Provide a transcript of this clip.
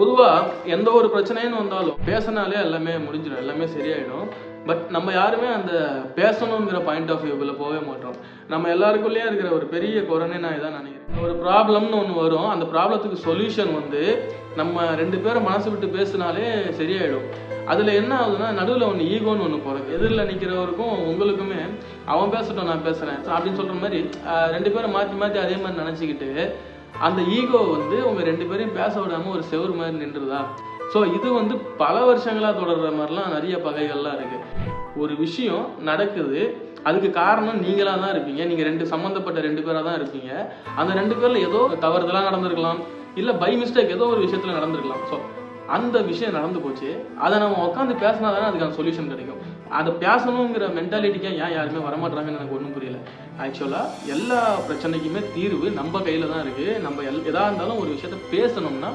பொதுவாக எந்த ஒரு பிரச்சனைன்னு வந்தாலும் பேசினாலே எல்லாமே முடிஞ்சிடும், எல்லாமே சரியாயிடும். பட் நம்ம யாருமே அந்த பேசணுங்கிற பாயிண்ட் ஆஃப் வியூவில் போகவே மாட்டோம். நம்ம எல்லாருக்குள்ளேயே இருக்கிற ஒரு பெரிய குறைனே நான் இதான் நினைக்கிறேன். ஒரு ப்ராப்ளம்னு ஒன்று வரும், அந்த ப்ராப்ளத்துக்கு சொல்யூஷன் வந்து நம்ம 2 பேரும் மனசு விட்டு பேசினாலே சரியாயிடும். அதில் என்ன ஆகுதுன்னா நடுவில் ஒன்று ஈகோன்னு ஒன்று போகிறது. எதிரில் நிற்கிறவருக்கும் உங்களுக்குமே அவன் பேசட்டும் நான் பேசுகிறேன் அப்படின்னு சொல்கிற மாதிரி 2 பேரும் மாற்றி மாற்றி அதே மாதிரி நினச்சிக்கிட்டு அந்த ஈகோ வந்து உங்கள் 2 பேரையும் பேச விடாமல் ஒரு செவுறு மாதிரி நின்றுதா. ஸோ இது வந்து பல வருஷங்களாக தொடர்ற மாதிரிலாம் நிறைய பகைகள்லாம் இருக்குது. ஒரு விஷயம் நடக்குது, அதுக்கு காரணம் நீங்களாக தான் இருப்பீங்க. நீங்கள் சம்மந்தப்பட்ட 2 பேராக தான் இருப்பீங்க. அந்த 2 பேரில் ஏதோ தவறுதலாக நடந்திருக்கலாம், இல்லை பை மிஸ்டேக் ஏதோ ஒரு விஷயத்தில் நடந்திருக்கலாம். ஸோ அந்த விஷயம் நடந்து போச்சு, அதை நம்ம உட்காந்து பேசினா தானே அதுக்கான சொல்யூஷன் கிடைக்கும். அதை பேசணுங்கிற மென்டாலிட்டிக்காக ஏன் யாருமே வரமாட்டாங்கன்னு எனக்கு ஒன்றும் புரியல. ஆக்சுவலாக எல்லா பிரச்சனைக்குமே தீர்வு நம்ம கையில் தான் இருக்குது. நம்ம எதாக இருந்தாலும் ஒரு விஷயத்த பேசணும்னா